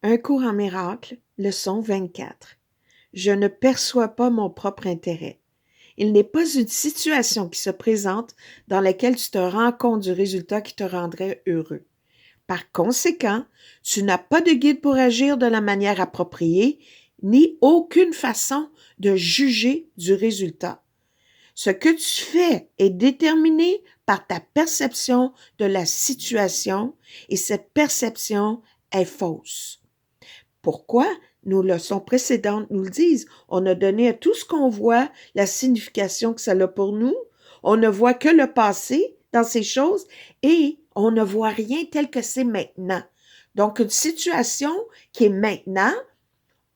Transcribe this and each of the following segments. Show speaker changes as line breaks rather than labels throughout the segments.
Un cours en miracle, leçon 24. Je ne perçois pas mon propre intérêt. Il n'est pas une situation qui se présente dans laquelle tu te rends compte du résultat qui te rendrait heureux. Par conséquent, tu n'as pas de guide pour agir de la manière appropriée, ni aucune façon de juger du résultat. Ce que tu fais est déterminé par ta perception de la situation et cette perception est fausse. Pourquoi? Nos leçons précédentes nous le disent. On a donné à tout ce qu'on voit la signification que ça a pour nous. On ne voit que le passé dans ces choses et on ne voit rien tel que c'est maintenant. Donc, une situation qui est maintenant,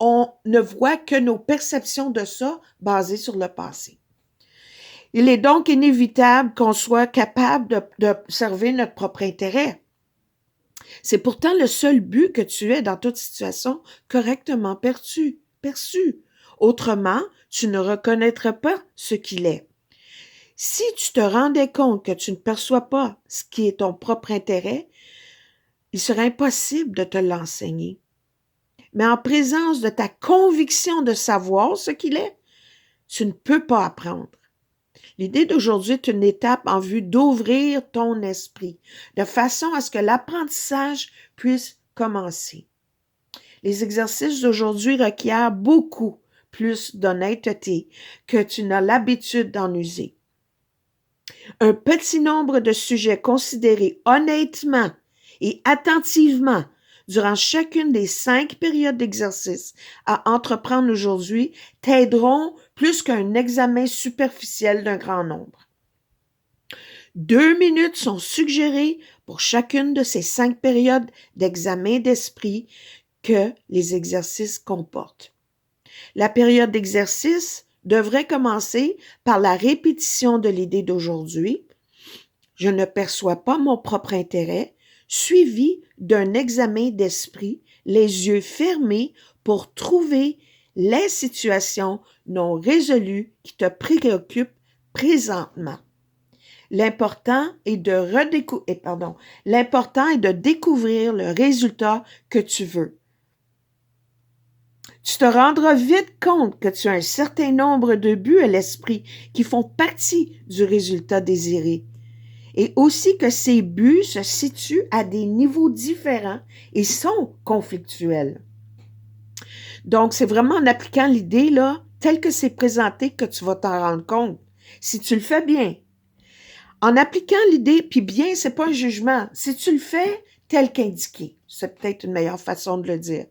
on ne voit que nos perceptions de ça basées sur le passé. Il est donc inévitable qu'on soit capable d'observer notre propre intérêt. C'est pourtant le seul but que tu aies dans toute situation correctement perçu. Autrement, tu ne reconnaîtrais pas ce qu'il est. Si tu te rendais compte que tu ne perçois pas ce qui est ton propre intérêt, il serait impossible de te l'enseigner. Mais en présence de ta conviction de savoir ce qu'il est, tu ne peux pas apprendre. L'idée d'aujourd'hui est une étape en vue d'ouvrir ton esprit, de façon à ce que l'apprentissage puisse commencer. Les exercices d'aujourd'hui requièrent beaucoup plus d'honnêteté que tu n'as l'habitude d'en user. Un petit nombre de sujets considérés honnêtement et attentivement durant chacune des 5 périodes d'exercice à entreprendre aujourd'hui t'aideront plus qu'un examen superficiel d'un grand nombre. 2 minutes sont suggérées pour chacune de ces 5 périodes d'examen d'esprit que les exercices comportent. La période d'exercice devrait commencer par la répétition de l'idée d'aujourd'hui. Je ne perçois pas mon propre intérêt, suivi d'un examen d'esprit, les yeux fermés pour trouver les situations non résolues qui te préoccupent présentement. L'important est de découvrir le résultat que tu veux. Tu te rendras vite compte que tu as un certain nombre de buts à l'esprit qui font partie du résultat désiré. Et aussi que ces buts se situent à des niveaux différents et sont conflictuels. Donc, c'est vraiment en appliquant l'idée, là, telle que c'est présenté que tu vas t'en rendre compte. Si tu le fais bien. En appliquant l'idée, puis bien, c'est pas un jugement. Si tu le fais tel qu'indiqué, c'est peut-être une meilleure façon de le dire.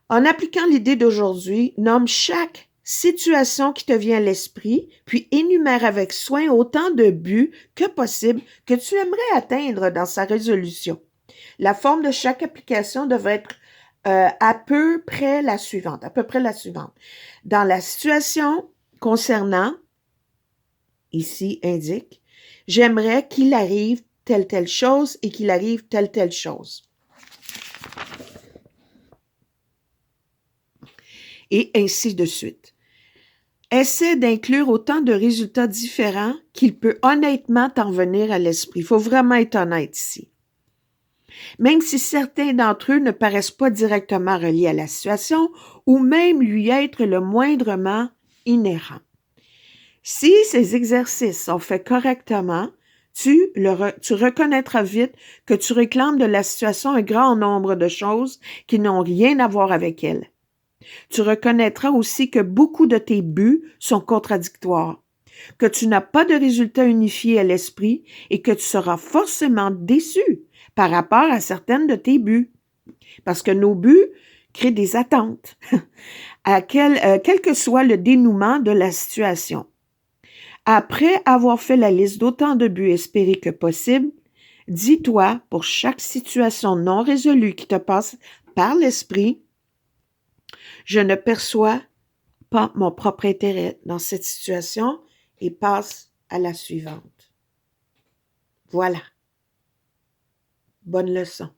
En appliquant l'idée d'aujourd'hui, nomme chaque situation qui te vient à l'esprit, puis énumère avec soin autant de buts que possible que tu aimerais atteindre dans sa résolution. La forme de chaque application devrait être à peu près la suivante. Dans la situation concernant, ici indique, j'aimerais qu'il arrive telle chose et qu'il arrive telle chose. Et ainsi de suite. Essaie d'inclure autant de résultats différents qu'il peut honnêtement t'en venir à l'esprit. Il faut vraiment être honnête ici. Même si certains d'entre eux ne paraissent pas directement reliés à la situation ou même lui être le moindrement inhérents. Si ces exercices sont faits correctement, tu reconnaîtras vite que tu réclames de la situation un grand nombre de choses qui n'ont rien à voir avec elle. Tu reconnaîtras aussi que beaucoup de tes buts sont contradictoires, que tu n'as pas de résultat unifié à l'esprit et que tu seras forcément déçu par rapport à certaines de tes buts. Parce que nos buts créent des attentes, quel que soit le dénouement de la situation. Après avoir fait la liste d'autant de buts espérés que possible, dis-toi pour chaque situation non résolue qui te passe par l'esprit, je ne perçois pas mon propre intérêt dans cette situation et passe à la suivante. Voilà. Bonne leçon.